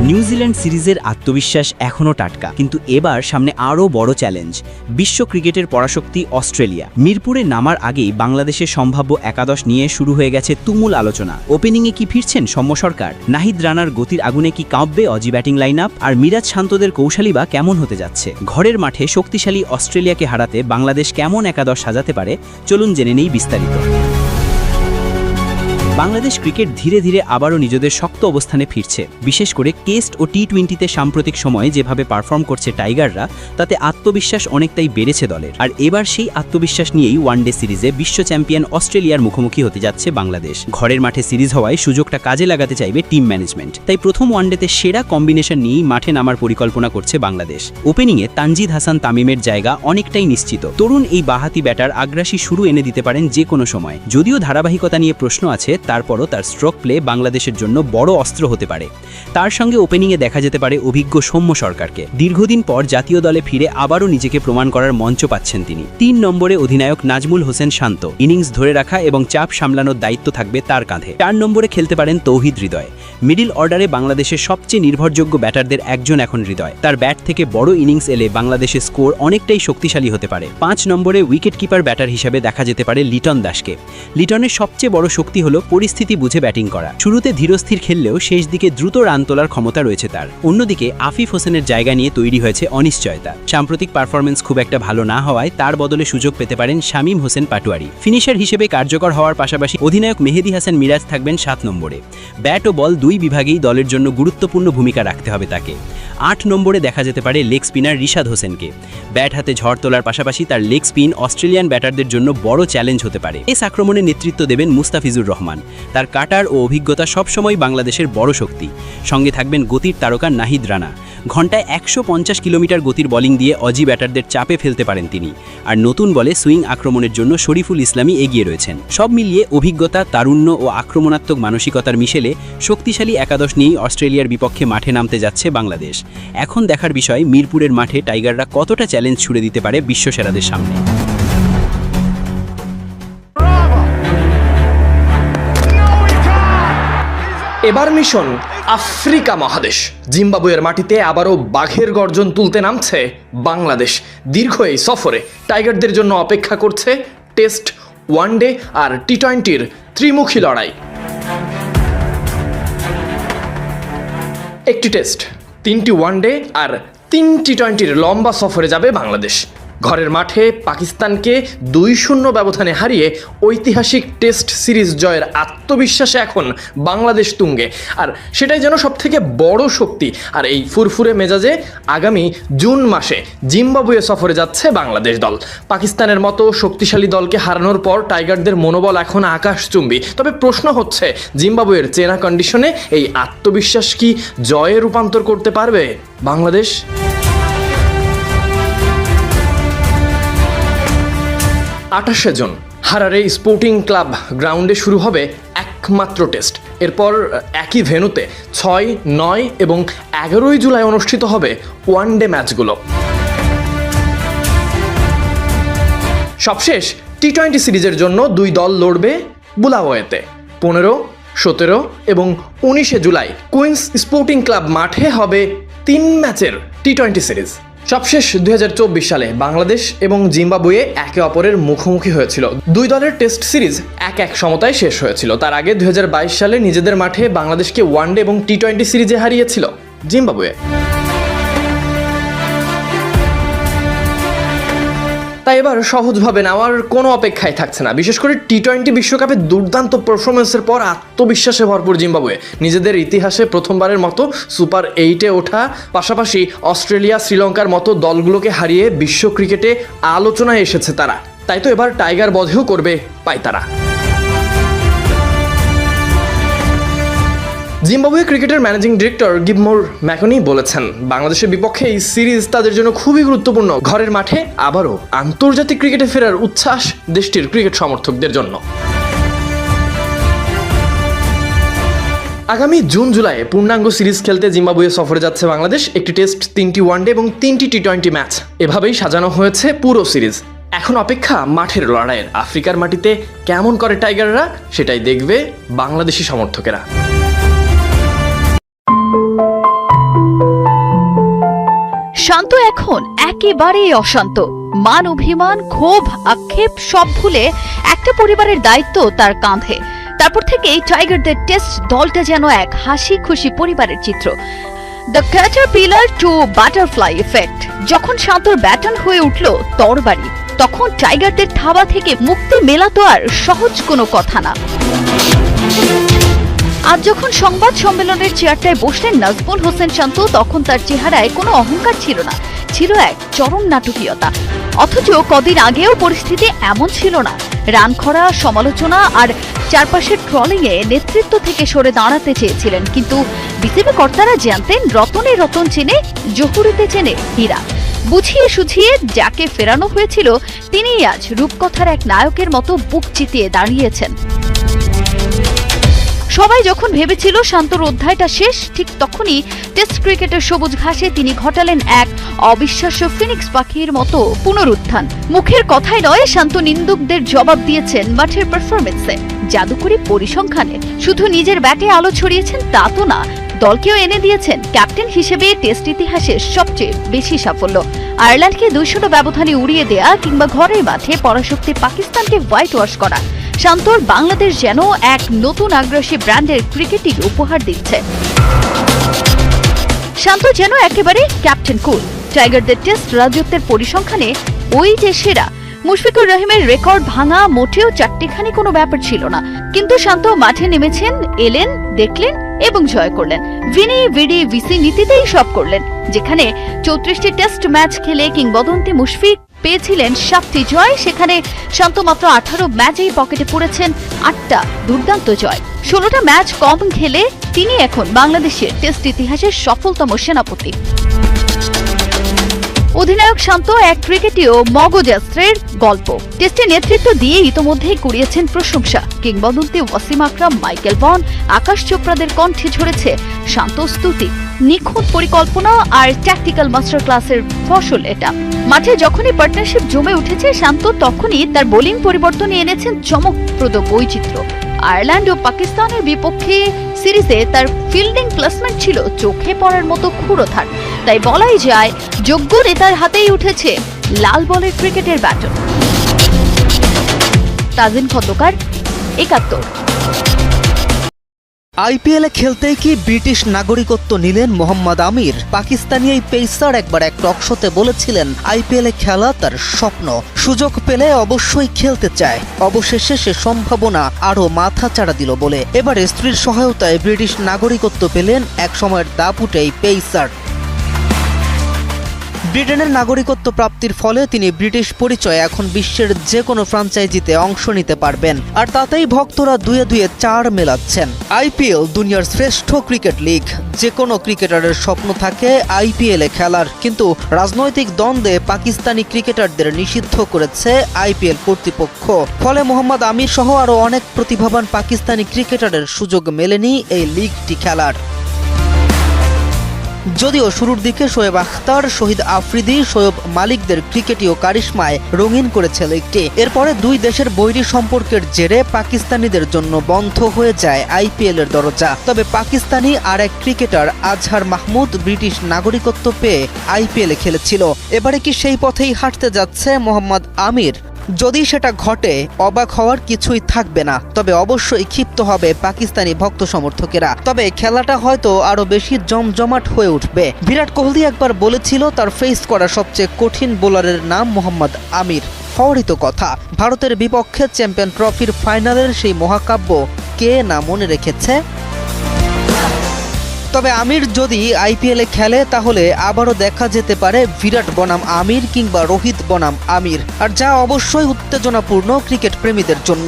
New Zealand সিরিজের আত্মবিশ্বাস এখনও টাটকা, কিন্তু এবার সামনে আরও বড় চ্যালেঞ্জ। বিশ্ব ক্রিকেটের পরাশক্তি অস্ট্রেলিয়া। মিরপুরে নামার আগেই বাংলাদেশের সম্ভাব্য একাদশ নিয়ে শুরু হয়ে গেছে তুমুল আলোচনা। ওপেনিংয়ে কি ফিরছেন সৌম্য সরকার? নাহিদ রানার গতির আগুনে কি কাঁপবে অজি ব্যাটিং লাইন আপ? আর মিরাজ শান্তদের কৌশলী বা কেমন হতে যাচ্ছে? ঘরের মাঠে শক্তিশালী অস্ট্রেলিয়াকে হারাতে বাংলাদেশ কেমন একাদশ সাজাতে পারে, চলুন জেনে নেই বিস্তারিত। বাংলাদেশ ক্রিকেট ধীরে ধীরে আবারও নিজেদের শক্ত অবস্থানে ফিরছে। বিশেষ করে টেস্ট ও টি-20তে সাম্প্রতিক সময়ে যেভাবে পারফর্ম করছে টাইগাররা, তাতে আত্মবিশ্বাস অনেকটাই বেড়েছে দলের। আর এবার সেই আত্মবিশ্বাস নিয়েই ওয়ানডে সিরিজে বিশ্ব চ্যাম্পিয়ন অস্ট্রেলিয়ার মুখোমুখি হতে যাচ্ছে বাংলাদেশ। ঘরের মাঠে সিরিজ হওয়ায় সুযোগটা কাজে লাগাতে চাইবে টিম ম্যানেজমেন্ট। তাই প্রথম ওয়ানডেতে সেরা কম্বিনেশন নিয়েই মাঠে নামার পরিকল্পনা করছে বাংলাদেশ। ওপেনিংয়ে তানজিদ হাসান তামিমের জায়গা অনেকটাই নিশ্চিত। তরুণ এই বাঁহাতি ব্যাটার আগ্রাসী শুরু এনে দিতে পারেন যে কোনো সময়। যদিও ধারাবাহিকতা নিয়ে প্রশ্ন আছে, তারপরও তার স্ট্রোক প্লে বাংলাদেশের জন্য বড় অস্ত্র হতে পারে। তার সঙ্গে ওপেনিংয়ে দেখা যেতে পারে অভিজ্ঞ সৌম্য সরকারকে। দীর্ঘদিন পর জাতীয় দলে ফিরে আবারও নিজেকে প্রমাণ করার মঞ্চ পাচ্ছেন তিনি। 3 নম্বরে অধিনায়ক নাজমুল হোসেন শান্ত। ইনিংস ধরে রাখা এবং চাপ সামলানোর দায়িত্ব থাকবে তার কাঁধে। 4 নম্বরে খেলতে পারেন তৌহিদ হৃদয়। মিডল অর্ডারে বাংলাদেশের সবচেয়ে নির্ভরযোগ্য ব্যাটারদের একজন এখন হৃদয়। তার ব্যাট থেকে বড় ইনিংস এলে বাংলাদেশের স্কোর অনেকটাই শক্তিশালী হতে পারে। 5 নম্বরে উইকেট কিপার ব্যাটার হিসেবে দেখা যেতে পারে লিটন দাসকে। লিটনের সবচেয়ে বড় শক্তি হল পরিস্থিতি বুঝে ব্যাটিং করা। শুরুতে ধীরস্থির খেললেও শেষ দিকে দ্রুত রান তোলার ক্ষমতা রয়েছে তার। অন্যদিকে আফিফ হোসেনের জায়গা নিয়ে তৈরি হয়েছে অনিশ্চয়তা। সাম্প্রতিক পারফরমেন্স খুব একটা ভালো না হওয়ায় তার বদলে সুযোগ পেতে পারেন শামীম হোসেন পাটোয়ারি। ফিনিশার হিসেবে কার্যকর হওয়ার পাশাপাশি অধিনায়ক মেহেদী হাসান মিরাজ থাকবেন 7 নম্বরে। ব্যাট ও বল দুই বিভাগেই দলের জন্য গুরুত্বপূর্ণ ভূমিকা রাখতে হবে তাকে। 8 নম্বরে দেখা যেতে পারে লেগ স্পিনার রিশাদ হোসেনকে। ব্যাট হাতে ঝড় তোলার পাশাপাশি তার লেগ স্পিন অস্ট্রেলিয়ান ব্যাটারদের জন্য বড় চ্যালেঞ্জ হতে পারে। এই আক্রমণে নেতৃত্ব দেবেন মুস্তাফিজুর রহমান। তার কাটার ও অভিজ্ঞতা সবসময় বাংলাদেশের বড় শক্তি। সঙ্গে থাকবেন গতির তারকা নাহিদ রানা। ঘন্টায় 150 কিলোমিটার গতির বোলিং দিয়ে অজি ব্যাটারদের চাপে ফেলতে পারেন তিনি। আর নতুন বলে সুইং আক্রমণের জন্য শরীফুল ইসলামই এগিয়ে রয়েছেন। সব মিলিয়ে অভিজ্ঞতা, তারুণ্য ও আক্রমণাত্মক মানসিকতার মিশেলে শক্তিশালী একাদশ নিয়েই অস্ট্রেলিয়ার বিপক্ষে মাঠে নামতে যাচ্ছে বাংলাদেশ। এখন দেখার বিষয় মিরপুরের মাঠে টাইগাররা কতটা চ্যালেঞ্জ ছুড়ে দিতে পারে বিশ্বসেরাদের সামনে। এবার মিশন আফ্রিকা মহাদেশ। জিম্বাবুয়ের মাটিতে আবারও বাঘের গর্জন তুলতে নামছে বাংলাদেশ। দীর্ঘ এই সফরে টাইগারদের জন্য অপেক্ষা করছে টেস্ট, ওয়ানডে আর টি-20-র ত্রিমুখী লড়াই। একটি টেস্ট, 3টি ওয়ানডে আর 3 টি-20-র লম্বা সফরে যাবে বাংলাদেশ। ঘরের মাঠে পাকিস্তানকে 2-0 ব্যবধানে হারিয়ে ঐতিহাসিক টেস্ট সিরিজ জয়ের আত্মবিশ্বাসে এখন বাংলাদেশ তুঙ্গে। আর সেটাই যেন সবথেকে বড় শক্তি। আর এই ফুরফুরে মেজাজে আগামী জুন মাসে জিম্বাবুয়ে সফরে যাচ্ছে বাংলাদেশ দল। পাকিস্তানের মতো শক্তিশালী দলকে হারানোর পর টাইগারদের মনোবল এখন আকাশচুম্বী। তবে প্রশ্ন হচ্ছে, জিম্বাবুয়ের চেনা কন্ডিশনে এই আত্মবিশ্বাস কি জয়ে রূপান্তর করতে পারবে Bangladesh? 28 June Harare sporting club গ্রাউন্ডে শুরু হবে একমাত্র টেস্ট। এরপর একই ভেন্যুতে 6, 9 এবং 11 জুলাই অনুষ্ঠিত হবে ওয়ানডে ম্যাচগুলো। সবশেষ টি-20 সিরিজের জন্য 2 দল লড়বে বুলাওয়েতে। 15, 17 এবং 19 জুলাই কুইন্স স্পোর্টিং ক্লাব মাঠে হবে 3 ম্যাচের টি-20 সিরিজ। সবশেষ 2024 সালে বাংলাদেশ এবং জিম্বাবুয়ে একে অপরের মুখোমুখি হয়েছিল। 2 দলের টেস্ট সিরিজ 1-1 সমতায় শেষ হয়েছিল। তার আগে 2022 সালে নিজেদের মাঠে বাংলাদেশকে ওয়ানডে এবং টি-20 সিরিজে হারিয়েছিল জিম্বাবুয়ে। তাই এবার সহজভাবে নেওয়ার কোনো অপেক্ষাই থাকছে না। বিশেষ করে টি-20 বিশ্বকাপে দুর্দান্ত পারফরমেন্সের পর আত্মবিশ্বাসে ভরপুর জিম্বাবুয়ে। নিজেদের ইতিহাসে প্রথমবারের মতো সুপার 8-এ ওঠা, পাশাপাশি অস্ট্রেলিয়া, শ্রীলঙ্কার মতো দলগুলোকে হারিয়ে বিশ্ব ক্রিকেটে আলোচনায় এসেছে তারা। তাই তো এবার টাইগার বধেও করবে পায়তারা। জিম্বাবুয়ে ক্রিকেটের ম্যানেজিং ডিরেক্টর গিবমোর ম্যাকনি বলেছেন, বাংলাদেশের বিপক্ষে এই সিরিজ তাদের জন্য খুবই গুরুত্বপূর্ণ। ঘরের মাঠে আবারও আন্তর্জাতিক ক্রিকেটে ফেরার উচ্ছ্বাস দেশটির ক্রিকেট সমর্থকদের জন্য। আগামী জুন জুলাই পূর্ণাঙ্গ সিরিজ খেলতে জিম্বাবুয়ে সফরে যাচ্ছে বাংলাদেশ। একটি টেস্ট, 3টি ওয়ানডে এবং 3টি টি-20 ম্যাচ, এভাবেই সাজানো হয়েছে পুরো সিরিজ। এখন অপেক্ষা মাঠের লড়াইয়ের। আফ্রিকার মাটিতে কেমন করে টাইগাররা, সেটাই দেখবে বাংলাদেশি সমর্থকেরা। শান্ত এখন একেবারেই অশান্ত। মান অভিমান, ক্ষোভ, আক্ষেপ সব ভুলে একটা পরিবারের দায়িত্ব তার কাঁধে। তারপর থেকেই টাইগারদের টেস্ট দলটা যেন এক হাসি খুশি পরিবারের চিত্র। The caterpillar to butterfly effect. যখন শান্তর ব্যাটন হয়ে উঠল তরবারি, তখন টাইগারদের থাবা থেকে মুক্তি মেলা তো আর সহজ কোনো কথা না। আজ যখন সংবাদ সম্মেলনের চেয়ারটায় বসলেন নাজমুল হোসেন শান্ত, তখন তার চেহারায় কোনো অহংকার ছিল না, ছিল এক চরম নাটকীয়তা। অথচ কদিন আগেও পরিস্থিতি এমন ছিল না। রান খরা, সমালোচনা আর চারপাশের ট্রলিংয়ে নেতৃত্ব থেকে সরে দাঁড়াতে চেয়েছিলেন, কিন্তু বিসিবি কর্তারা জানতেন রতনে রতন চেনে, জহুরিতে চেনে হীরা। বুঝিয়ে সুঝিয়ে যাকে ফেরানো হয়েছিল তিনিই আজ রূপকথার এক নায়কের মতো বুক চিতিয়ে দাঁড়িয়েছেন। সবাই যখন ভেবেছিল শান্তর অধ্যায়টা শেষ, ঠিক তখনই টেস্ট ক্রিকেটের সবুজ ঘাসে তিনি ঘটালেন এক অবিশ্বাস্য ফিনিক্স পাখির মতো পুনরুত্থান। মুখের কথায় নয়, শান্ত নিন্দুকদের জবাব দিয়েছেন মাঠের পারফরমেন্সে, জাদুকরী পরিসংখ্যানে। শুধু নিজের ব্যাটে আলো ছড়িয়েছেন তা তো না, দলকেও এনে দিয়েছেন ক্যাপ্টেন হিসেবে টেস্ট ইতিহাসের সবচেয়ে বেশি সাফল্য। আয়ারল্যান্ডকে 2-0 ব্যবধানে উড়িয়ে দেয়া কিংবা ঘরের মাঠে পরাশক্তি পাকিস্তানকে হোয়াইট ওয়াশ করা। শান্তর বাংলাদেশ যেন এক নতুন আগ্রাসী ব্র্যান্ডের ক্রিকেটই উপহার দিচ্ছে। শান্ত যেন একেবারে ক্যাপ্টেন কুল। টাইগারদের টেস্ট রাজত্বের পরিসংখ্যানে ওই যে সেরা। মুশফিকুর রহিমের রেকর্ড ভাঙা মোটেও চারটিখানি কোনো ব্যাপার ছিল না, কিন্তু শান্ত মাঠে নেমেছেন, এলেন, দেখলেন এবং জয় করলেন। ভিনি ভিডি ভিসি নীতিতেই সব করলেন। যেখানে 34টি টেস্ট ম্যাচ খেলে কিংবদন্তি মুশফিক পেয়েছিলেন 7টি জয়, সেখানে শান্ত মাত্র 18 ম্যাচেই পকেটে পড়েছেন 8টা দুর্দান্ত জয়। 16টা ম্যাচ কম খেলে তিনি এখন বাংলাদেশের টেস্ট ইতিহাসের সফলতম সেনাপতি। অধিনায়ক শান্ত এক ক্রিকেটীয় মগজাস্ত্রের গল্প। টেস্টে নেতৃত্ব দিয়ে ইতোমধ্যেই কুড়িয়েছেন প্রশংসা। কিংবদন্তি ওয়াসিম আকরাম, মাইকেল ভন, আকাশ চোপড়াদের কণ্ঠে ঝরেছে শান্ত স্তুতি। নিখুঁত পরিকল্পনা আর ট্যাকটিক্যাল মাস্টার ক্লাসের ফসল এটা। মাঠে যখনই পার্টনারশিপ জমে উঠেছে শান্ত, তখনই তার বোলিং পরিবর্তনে এনেছেন চমকপ্রদ বৈচিত্র্য। আয়ারল্যান্ড ও পাকিস্তানের বিপক্ষে সিরিজে তার ফিল্ডিং প্লেসমেন্ট ছিল চোখে পড়ার মতো ক্ষুরোধার। তাই বলাই যায় যোগ্য নেতার হাতেই উঠেছে লাল বলের ক্রিকেটের ব্যাটন। তাজিন খন্দকার, 71। আইপিএলে খেলতেই কি ব্রিটিশ নাগরিকত্ব নিলেন মোহাম্মদ আমির? পাকিস্তানি এই পেসার একবার এক টকশোতে বলেছিলেন আইপিএলে খেলা তার স্বপ্ন, সুযোগ পেলে অবশ্যই খেলতে চায়। অবশেষে সে সম্ভাবনা আরও মাথাচাড়া দিল বলে এবারে স্ত্রীর সহায়তায় ব্রিটিশ নাগরিকত্ব পেলেন এক সময়ের দাপুটে এই পেসার। ব্রিটেনের নাগরিকত্ব প্রাপ্তির ফলে তিনি ব্রিটিশ পরিচয়ে এখন বিশ্বের যে কোনো ফ্র্যাঞ্চাইজিতে অংশ নিতে পারবেন, আর তাতেই ভক্তরা দুয়ে দুয়ে 4 মেলাচ্ছেন। আইপিএল দুনিয়ার শ্রেষ্ঠ ক্রিকেট লিগ। যে কোনো ক্রিকেটারের স্বপ্ন থাকে আইপিএলে খেলার, কিন্তু রাজনৈতিক দ্বন্দ্বে পাকিস্তানি ক্রিকেটারদের নিষিদ্ধ করেছে আইপিএল কর্তৃপক্ষ। ফলে মোহাম্মদ আমির সহ আরও অনেক প্রতিভাবান পাকিস্তানি ক্রিকেটারের সুযোগ মেলেনি এই লিগটি খেলার। যদিও শুরুর দিকে শোয়েব আখতার, শহীদ আফ্রিদি, শোয়েব মালিকদের ক্রিকেটীয় কারিশমায় রঙিন করেছে লিগটি। এরপরে দুই দেশের বৈরী সম্পর্কের জেরে পাকিস্তানিদের জন্য বন্ধ হয়ে যায় আইপিএল এর দরজা। তবে পাকিস্তানি আর এক ক্রিকেটার আজহার মাহমুদ ব্রিটিশ নাগরিকত্ব পেয়ে আইপিএলে খেলেছিল। এবারে কি সেই পথেই হাঁটতে যাচ্ছে মোহাম্মদ আমির? যদি সেটা ঘটে অবাক হওয়ার কিছুই থাকবে না, তবে অবশ্যই ক্ষিপ্ত হবে পাকিস্তানি ভক্ত সমর্থকেরা। তবে খেলাটা হয়তো আরো বেশি জমজমাট হয়ে উঠবে। বিরাট কোহলি একবার বলেছিল তার ফেস করা সবচেয়ে কঠিন বোলারের নাম মোহাম্মদ আমির। হওয়ারই তো কথা। ভারতের বিপক্ষে চ্যাম্পিয়ন ট্রফির ফাইনালের সেই মহাকাব্য কে না মনে রেখেছে? তবে আমির যদি আইপিএলে খেলে তাহলে আবারও দেখা যেতে পারে বিরাট বনাম আমির কিংবা রোহিত বনাম আমির, আর যা অবশ্যই উত্তেজনাপূর্ণ ক্রিকেট প্রেমীদের জন্য।